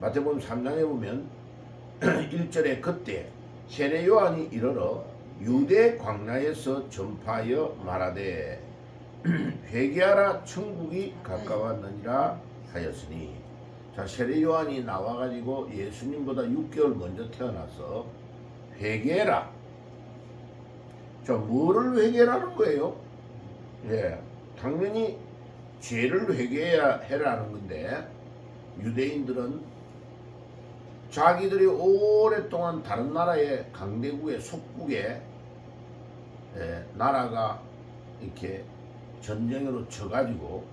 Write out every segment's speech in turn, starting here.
마태복음 3장에 보면 1절에 그때 세례 요한이 이르러 유대 광야에서 전파하여 말하되 회개하라 천국이 가까웠느니라 하였으니, 자, 세례 요한이 나와가지고 예수님보다 6개월 먼저 태어나서 회개해라. 자, 뭐를 회개하라는 거예요? 예, 당연히 죄를 회개해야 해라는 건데, 유대인들은 자기들이 오랫동안 다른 나라의 강대국의 속국에 나라가 이렇게 전쟁으로 져가지고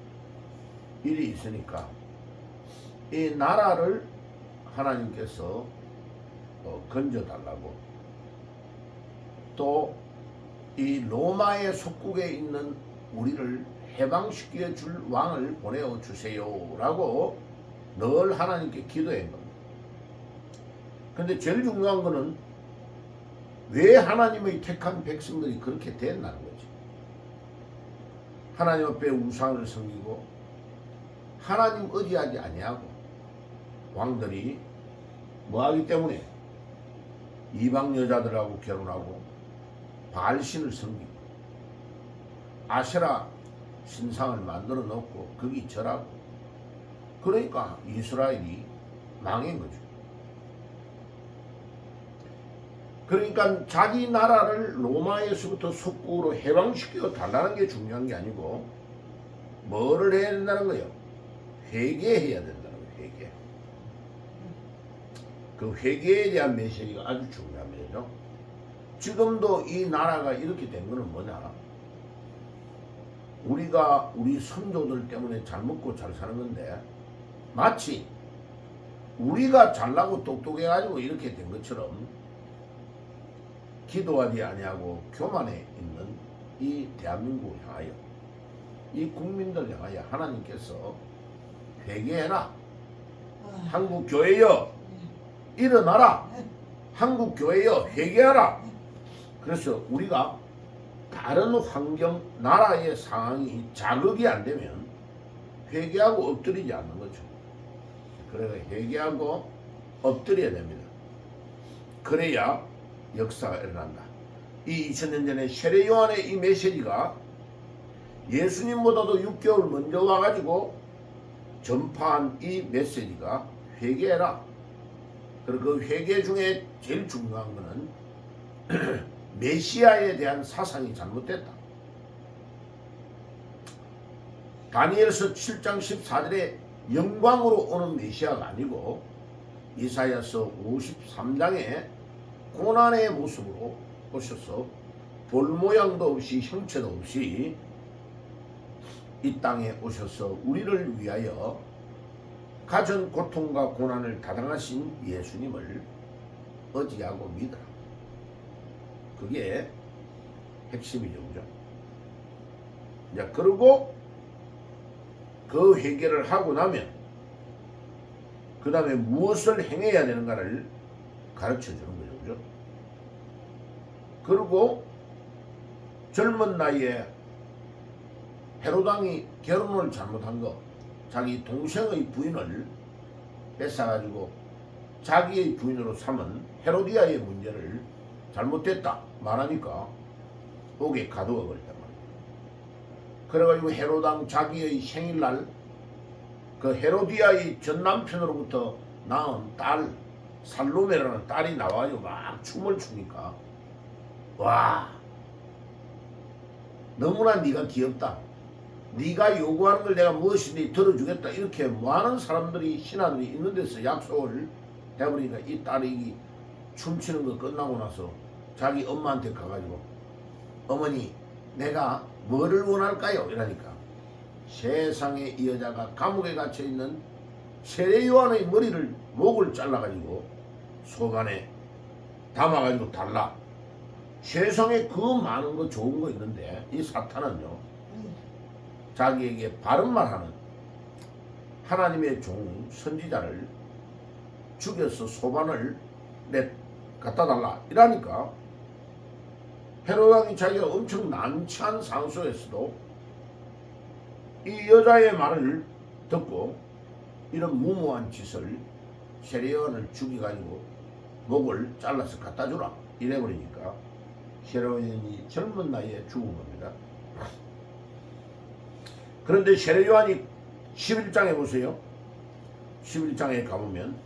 일이 있으니까 이 나라를 하나님께서 건져달라고, 또 이 로마의 속국에 있는 우리를 해방시켜 줄 왕을 보내어 주세요라고 늘 하나님께 기도한 겁니다. 근데 제일 중요한 거는 왜 하나님의 택한 백성들이 그렇게 됐나는 거지. 하나님 앞에 우상을 섬기고 하나님 의지하지 아니하고 왕들이 뭐하기 때문에 이방 여자들하고 결혼하고 바알신을 섬기고 아세라 신상을 만들어 놓고 거기 절하고, 그러니까 이스라엘이 망한 거죠. 그러니까 자기 나라를 로마에서부터 속국으로 해방시켜 달라는 게 중요한 게 아니고 뭐를 해야 된다는 거예요? 회개해야 된다는 거예요. 회개. 그 회개에 대한 메시지가 아주 중요한 거죠. 지금도 이 나라가 이렇게 된 거는 뭐냐? 우리가 우리 선조들 때문에 잘 먹고 잘 사는 건데, 마치 우리가 잘나고 똑똑해가지고 이렇게 된 것처럼 기도하지 아니하고 교만에 있는 이 대한민국을 향하여, 이 국민들 향하여 하나님께서 회개해라. 한국 교회여 일어나라. 한국 교회여 회개하라. 그래서 우리가 다른 환경, 나라의 상황이 자극이 안 되면 회개하고 엎드리지 않는 거죠. 그래서 회개하고 엎드려야 됩니다. 그래야 역사가 일어난다. 이 2000년 전에 세례 요한의 이 메시지가 예수님보다도 6개월 먼저 와가지고 전파한 이 메시지가 회개해라. 그리고 그 회개 중에 제일 중요한 거는 메시아에 대한 사상이 잘못됐다. 다니엘서 7장 14절에 영광으로 오는 메시아가 아니고 이사야서 53장에 고난의 모습으로 오셔서 볼 모양도 없이 형체도 없이 이 땅에 오셔서 우리를 위하여 가전 고통과 고난을 다당하신 예수님을 의지하고 믿어라. 그게 핵심이죠. 그죠? 자, 그리고 그 회개를 하고 나면 그 다음에 무엇을 행해야 되는가를 가르쳐 주는 거죠. 그죠? 그리고 젊은 나이에 헤로당이 결혼을 잘못한 거, 자기 동생의 부인을 뺏어가지고 자기의 부인으로 삼은 헤로디아의 문제를 잘못됐다 말하니까 옥에 가두어 버렸단 말이에요. 그래가지고 헤로당 자기의 생일날 그 헤로디아의 전 남편으로부터 낳은 딸 살로메라는 딸이 나와가지고 막 춤을 추니까, 와, 너무나 네가 귀엽다. 네가 요구하는 걸 내가 무엇이니 들어주겠다. 이렇게 많은 사람들이, 신하들이 있는 데서 약속을 해버리니까 이 딸이 춤추는 거 끝나고 나서 자기 엄마한테 가가지고, 어머니 내가 뭐를 원할까요? 이러니까 세상에 이 여자가 감옥에 갇혀있는 세례 요한의 목을 잘라가지고 소간에 담아가지고 달라. 세상에 그 많은 거 좋은 거 있는데 이 사탄은요, 자기에게 바른 말하는 하나님의 종 선지자를 죽여서 소반을 갖다 달라 이러니까 헤로당이 자기가 엄청 난처한 상황 속에서도 이 여자의 말을 듣고 이런 무모한 짓을 세례요한을 죽여가지고 목을 잘라서 갖다 주라 이래버리니까 세례요한이 젊은 나이에 죽은 겁니다. 그런데 세례요한이 11장에 보세요. 11장에 가보면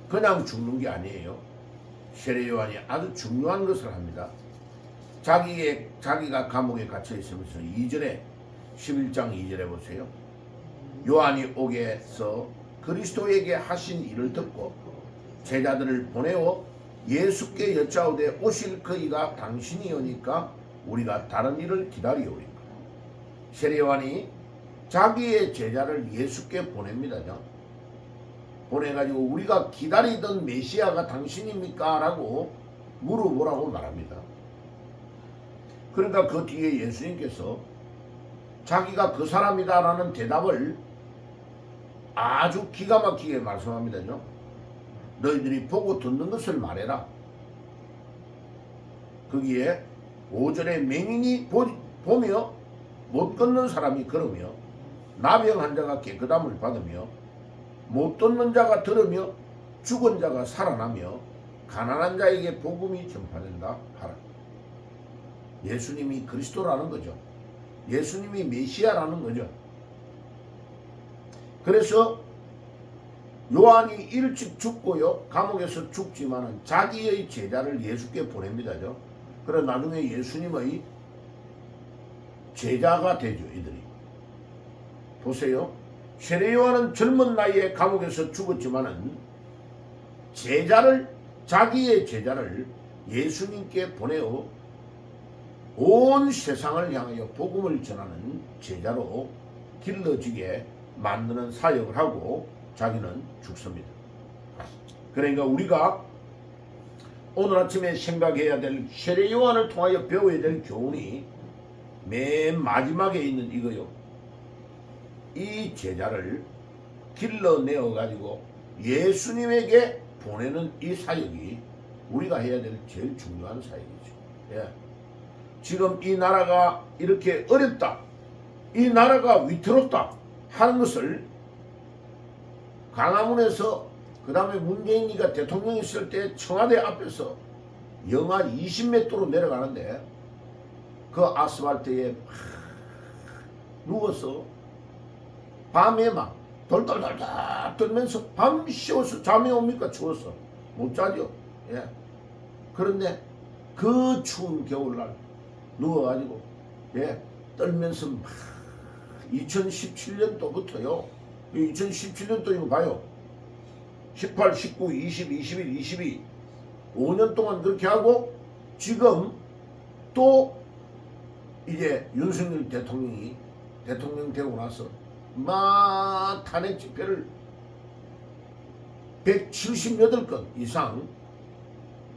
그냥 죽는 게 아니에요. 세례요한이 아주 중요한 것을 합니다. 자기가 감옥에 갇혀 있으면서 2절에 11장 2절에 보세요. 요한이 오게서 그리스도에게 하신 일을 듣고 제자들을 보내어 예수께 여짜오되 오실 그이가 당신이오니까 우리가 다른 일을 기다리오리까. 세례요한이 자기의 제자를 예수께 보냅니다. 보내가지고 우리가 기다리던 메시아가 당신입니까? 라고 물어보라고 말합니다. 그러니까 그 뒤에 예수님께서 자기가 그 사람이다 라는 대답을 아주 기가 막히게 말씀합니다. 너희들이 보고 듣는 것을 말해라. 거기에 5절에 맹인이 보며 못 걷는 사람이 걸으며 나병 환자가 깨끗함을 받으며 못 듣는 자가 들으며 죽은 자가 살아나며 가난한 자에게 복음이 전파된다 하라. 예수님이 그리스도라는 거죠. 예수님이 메시아라는 거죠. 그래서 요한이 일찍 죽고요. 감옥에서 죽지만은 자기의 제자를 예수께 보냅니다. 그래서 나중에 예수님의 제자가 되죠. 이들이. 보세요. 세례요한은 젊은 나이에 감옥에서 죽었지만은 자기의 제자를 예수님께 보내어 온 세상을 향하여 복음을 전하는 제자로 길러지게 만드는 사역을 하고 자기는 죽습니다. 그러니까 우리가 오늘 아침에 생각해야 될 세례요한을 통하여 배워야 될 교훈이 맨 마지막에 있는 이거요. 이 제자를 길러내어 가지고 예수님에게 보내는 이 사역이 우리가 해야 될 제일 중요한 사역이죠. 예. 지금 이 나라가 이렇게 어렵다, 이 나라가 위태롭다 하는 것을 광화문에서 그 다음에 문재인이가 대통령 있을 때 청와대 앞에서 영하 20m로 내려가는데 그 아스팔트에 누워서 밤에 막 돌돌돌돌 떨면서 밤 쉬어서 잠이 옵니까? 추워서 못 자죠. 예. 그런데 그 추운 겨울날 누워가지고 떨면서 막 2017년도부터요. 2017년도 이거 봐요. 18, 19, 20, 21, 22 5년 동안 그렇게 하고 지금 또 이제 윤석열 대통령이 대통령 되고 나서 막 탄핵 집회를 178건 이상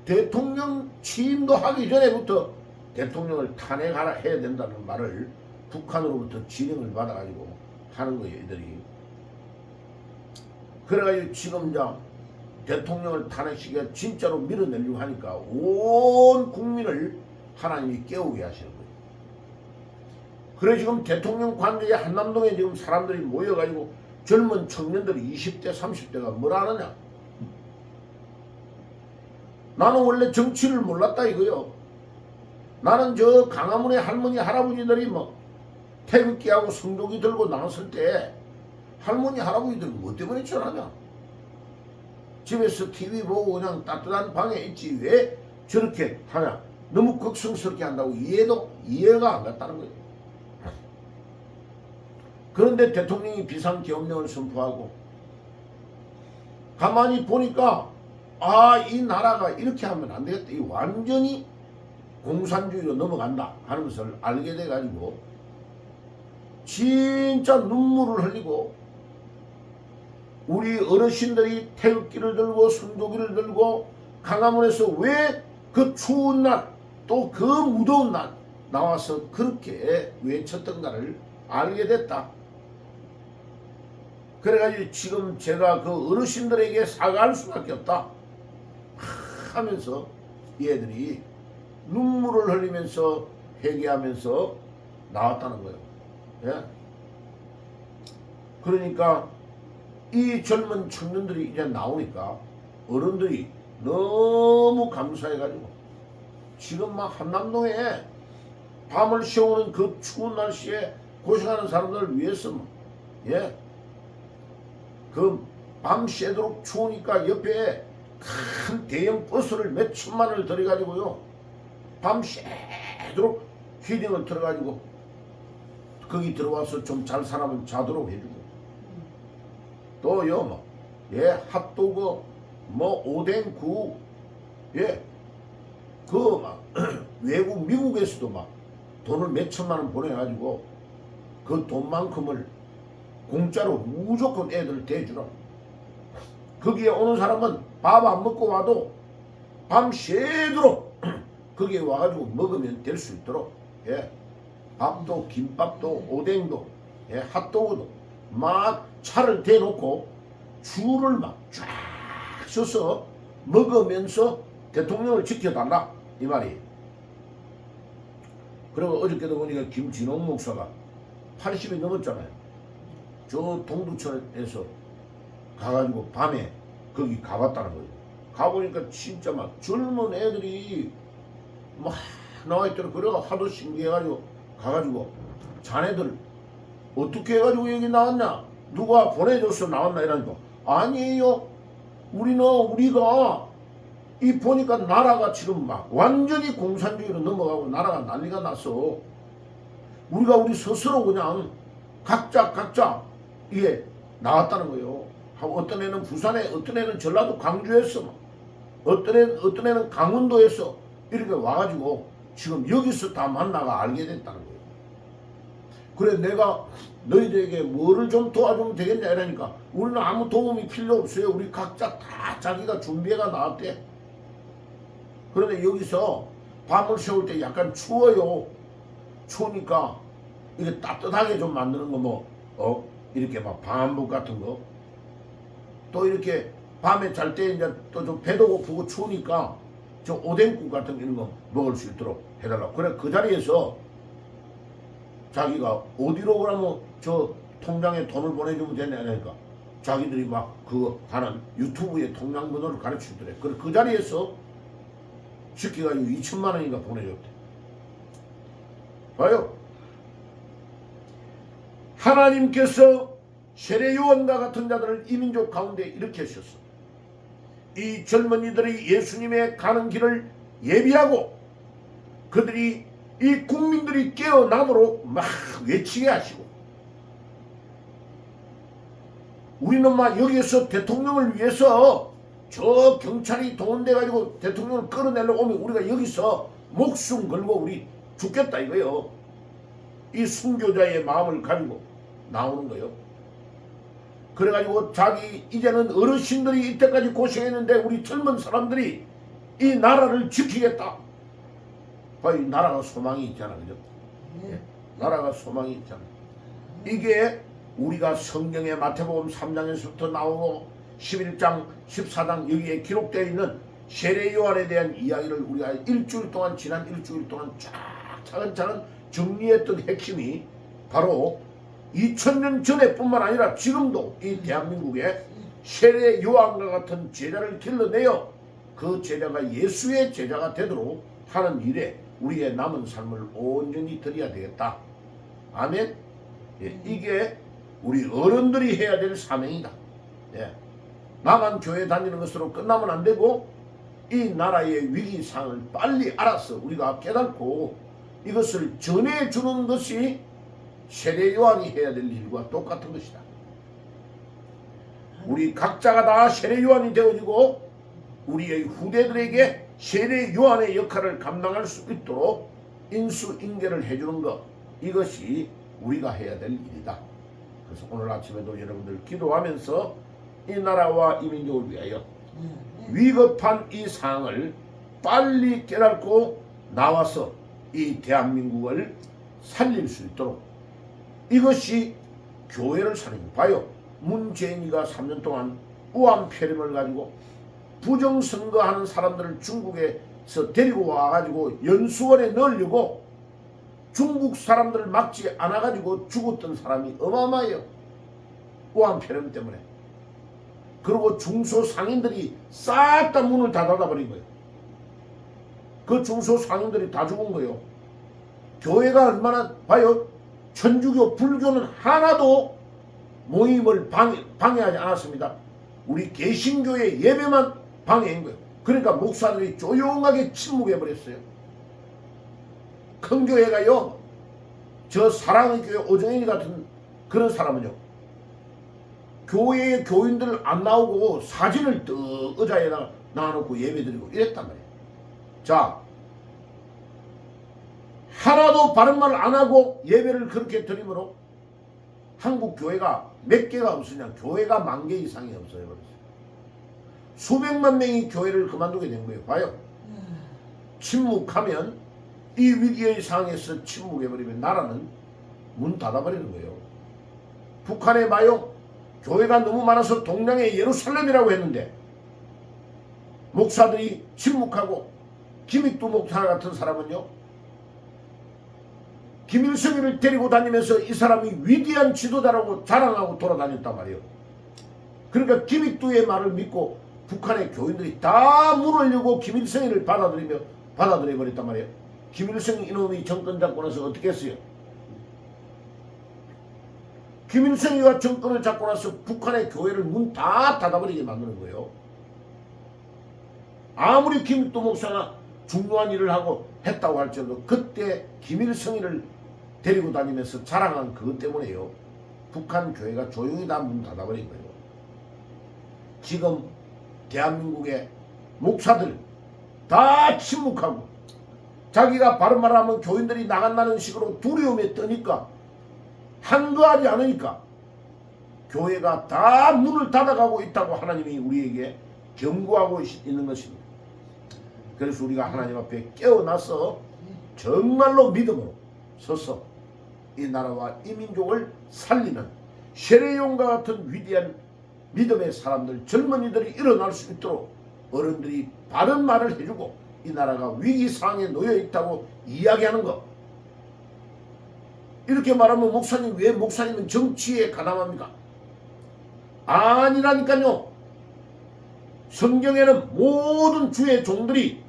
대통령 취임도 하기 전에부터 대통령을 탄핵하라 해야 된다는 말을 북한으로부터 지령을 받아가지고 하는 거예요. 이들이. 그래가지고 지금 이제 대통령을 탄핵시켜 진짜로 밀어내려고 하니까 온 국민을 하나님이 깨우게 하시는 거예요. 그래 지금 대통령 관계자 한남동에 지금 사람들이 모여가지고 젊은 청년들이 20대 30대가 뭐라 하느냐. 나는 원래 정치를 몰랐다 이거요. 나는 저 광화문의 할머니 할아버지들이 뭐 태극기하고 성조기 들고 나왔을 때 할머니 할아버지들 뭐 때문에 저러냐. 집에서 TV 보고 그냥 따뜻한 방에 있지 왜 저렇게 하냐. 너무 걱정스럽게 한다고 이해가 안 갔다는 거예요. 그런데 대통령이 비상계엄령을 선포하고 가만히 보니까 이 나라가 이렇게 하면 안 되겠다. 이 완전히 공산주의로 넘어간다 하는 것을 알게 돼가지고 진짜 눈물을 흘리고 우리 어르신들이 태극기를 들고 성조기를 들고 광화문에서 왜 그 추운 날 또 그 무더운 날 나와서 그렇게 외쳤던가를 알게 됐다. 그래가지고 지금 제가 그 어르신들에게 사과할 수밖에 없다 하면서 얘들이 눈물을 흘리면서 회개하면서 나왔다는 거예요. 예? 그러니까 이 젊은 청년들이 이제 나오니까 어른들이 너무 감사해가지고 지금 막 한남동에 밤을 새우는 그 추운 날씨에 고생하는 사람들을 위해서 예, 그 밤 새도록 추우니까 옆에 큰 대형 버스를 몇 천만을 들여가지고요 밤 새도록 휘딩을 들어가지고 거기 들어와서 좀 잘 사람은 자도록 해주고 또요 뭐 예 핫도그 뭐 오뎅국 예그 막 외국 미국에서도 막 돈을 몇 천만 원 보내가지고 그 돈만큼을 공짜로 무조건 애들 대주라고. 거기에 오는 사람은 밥 안 먹고 와도 밤 새도록 거기에 와가지고 먹으면 될 수 있도록 예 밥도 김밥도 오뎅도 예 핫도그도 막 차를 대놓고 줄을 막 쫙 서서 먹으면서 대통령을 지켜달라 이 말이에요. 그리고 어저께도 보니까 김진홍 목사가 80이 넘었잖아요. 저 동두천에서 가가지고 밤에 거기 가봤다는 거예요. 가보니까 진짜 막 젊은 애들이 막 나와있더라고. 그래가 하도 신기해가지고 가가지고 자네들 어떻게 해가지고 여기 나왔냐? 누가 보내줘서 나왔나? 이러니까 아니에요. 우리가 이 보니까 나라가 지금 막 완전히 공산주의로 넘어가고 나라가 난리가 났어. 우리가 우리 스스로 그냥 각자 이게 나왔다는 거예요. 어떤 애는 부산에, 어떤 애는 전라도 광주에서, 어떤 애는 강원도에서 이렇게 와가지고 지금 여기서 다 만나가 알게 됐다는 거예요. 그래 내가 너희들에게 뭐를 좀 도와주면 되겠냐 이러니까 우리는 아무 도움이 필요 없어요. 우리 각자 다 자기가 준비해가 나왔대. 그런데 여기서 밤을 새울 때 약간 추워요. 추우니까 이게 따뜻하게 좀 만드는 거 뭐 이렇게 막 방한복 같은 거 또 이렇게 밤에 잘 때 이제 또 좀 배도 고프고 추우니까 저 오뎅국 같은 이런 거 먹을 수 있도록 해달라고. 그래 그 자리에서 자기가 어디로 그러면 저 통장에 돈을 보내주면 되냐 하니까 자기들이 막 그거 하는 유튜브에 통장 번호를 가르치더래. 그래 그 자리에서 시켜가지고 2천만 원인가 보내줬대. 봐요. 하나님께서 세례요한과 같은 자들을 이민족 가운데 일으켜 주셨어. 이 젊은이들이 예수님의 가는 길을 예비하고 그들이 이 국민들이 깨어나도록 막 외치게 하시고 우리는 막 여기에서 대통령을 위해서 저 경찰이 동원돼 가지고 대통령을 끌어내려고 오면 우리가 여기서 목숨 걸고 우리 죽겠다 이거요. 이 순교자의 마음을 가지고 나오는 거요. 그래가지고 자기 이제는 어르신들이 이때까지 고생했는데 우리 젊은 사람들이 이 나라를 지키겠다. 이 나라가 소망이 있잖아, 그죠? 예, 나라가 소망이 있잖아. 이게 우리가 성경의 마태복음 3장에서부터 나오고 11장, 14장 여기에 기록되어 있는 세례 요한에 대한 이야기를 우리가 지난 일주일 동안 쫙 차근차근 정리했던 핵심이 바로 2000년 전에뿐만 아니라 지금도 이 대한민국에 세례 요한과 같은 제자를 길러내어 그 제자가 예수의 제자가 되도록 하는 일에 우리의 남은 삶을 온전히 드려야 되겠다. 아멘. 예, 이게 우리 어른들이 해야 될 사명이다. 예, 나만 교회 다니는 것으로 끝나면 안 되고 이 나라의 위기상을 빨리 알아서 우리가 깨닫고 이것을 전해주는 것이 세례 요한이 해야 될 일과 똑같은 것이다. 우리 각자가 다 세례 요한이 되어지고 우리의 후대들에게 세례 요한의 역할을 감당할 수 있도록 인수인계를 해주는 것, 이것이 우리가 해야 될 일이다. 그래서 오늘 아침에도 여러분들 기도하면서 이 나라와 이 민족을 위하여 위급한 이 상황을 빨리 깨닫고 나와서 이 대한민국을 살릴 수 있도록, 이것이 교회를 사는 거. 봐요. 문재인이가 3년 동안 우한폐렴을 가지고 부정선거하는 사람들을 중국에서 데리고 와가지고 연수원에 넣으려고 중국 사람들을 막지 않아가지고 죽었던 사람이 어마어마해요. 우한폐렴 때문에. 그리고 중소상인들이 싹 다 문을 다 닫아버린 거예요. 그 중소상인들이 다 죽은 거예요. 교회가 얼마나 봐요. 천주교 불교는 하나도 모임을 방해하지 않았습니다. 우리 개신교의 예배만 방해한 거예요. 그러니까 목사들이 조용하게 침묵해버렸어요. 큰 교회가요, 저 사랑의 교회 오정현이 같은 그런 사람은요, 교회의 교인들 안 나오고 사진을 떡 의자에다가 놔놓고 예배드리고 이랬단 말이에요. 자, 하나도 바른 말 안 하고 예배를 그렇게 드리므로 한국 교회가 몇 개가 없으냐? 교회가 10,000개 이상이 없어요. 수백만 명이 교회를 그만두게 된 거예요. 봐요. 침묵하면, 이 위기의 상황에서 침묵해버리면 나라는 문 닫아버리는 거예요. 북한에 봐요. 교회가 너무 많아서 동양의 예루살렘이라고 했는데 목사들이 침묵하고, 김익두 목사 같은 사람은요, 김일성이를 데리고 다니면서 이 사람이 위대한 지도자라고 자랑하고 돌아다녔단 말이에요. 그러니까 김익두의 말을 믿고 북한의 교인들이 다 문을 열고 김일성이를 받아들여버렸단 말이에요. 김일성 이놈이 정권 잡고 나서 어떻게 했어요? 김일성이가 정권을 잡고 나서 북한의 교회를 문 다 닫아버리게 만드는 거예요. 아무리 김익두 목사가 중요한 일을 하고 했다고 할지라도 그때 김일성이를 데리고 다니면서 자랑한 그것 때문에요. 북한 교회가 조용히 다 문 닫아버린 거예요. 지금 대한민국의 목사들 다 침묵하고 자기가 바른 말을 하면 교인들이 나간다는 식으로 두려움에 떠니까, 한거하지 않으니까 교회가 다 문을 닫아가고 있다고 하나님이 우리에게 경고하고 있는 것입니다. 그래서 우리가 하나님 앞에 깨어나서 정말로 믿음으로 서서 이 나라와 이 민족을 살리는 세례요한과 같은 위대한 믿음의 사람들, 젊은이들이 일어날 수 있도록 어른들이 바른 말을 해주고 이 나라가 위기 상황에 놓여 있다고 이야기하는 것. 이렇게 말하면 목사님, 왜 목사님은 정치에 가담합니까? 아니라니까요. 성경에는 모든 주의 종들이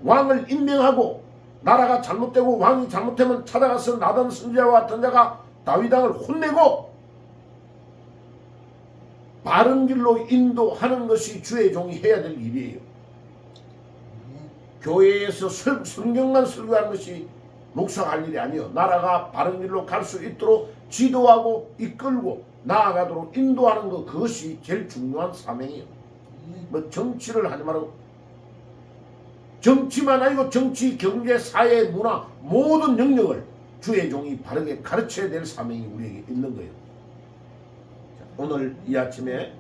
왕을 임명하고, 나라가 잘못되고 왕이 잘못되면 찾아가서 나단 선지자와 같은 자가 다윗왕을 혼내고 바른 길로 인도하는 것이 주의 종이 해야 될 일이에요. 교회에서 성경만 설교하는 것이 목사가 할 일이 아니에요. 나라가 바른 길로 갈 수 있도록 지도하고 이끌고 나아가도록 인도하는 것, 그것이 제일 중요한 사명이에요. 뭐 정치를 하지 말고, 정치만 아니고 정치, 경제, 사회, 문화 모든 영역을 주의 종이 바르게 가르쳐야 될 사명이 우리에게 있는 거예요. 자, 오늘 이 아침에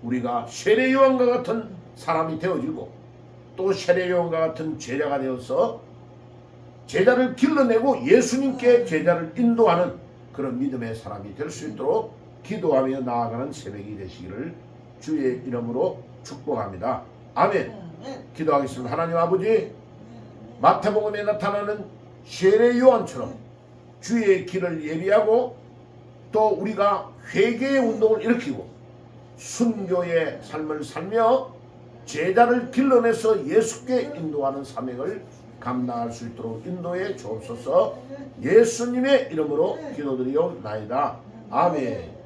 우리가 세례요한과 같은 사람이 되어지고 또 세례요한과 같은 제자가 되어서 제자를 길러내고 예수님께 제자를 인도하는 그런 믿음의 사람이 될 수 있도록 기도하며 나아가는 새벽이 되시기를 주의 이름으로 축복합니다. 아멘. 기도하겠습니다. 하나님 아버지, 마태복음에 나타나는 세례 요한처럼 주의 길을 예비하고 또 우리가 회개의 운동을 일으키고 순교의 삶을 살며 제자를 길러내서 예수께 인도하는 사명을 감당할 수 있도록 인도해 주옵소서. 예수님의 이름으로 기도드리옵나이다. 아멘.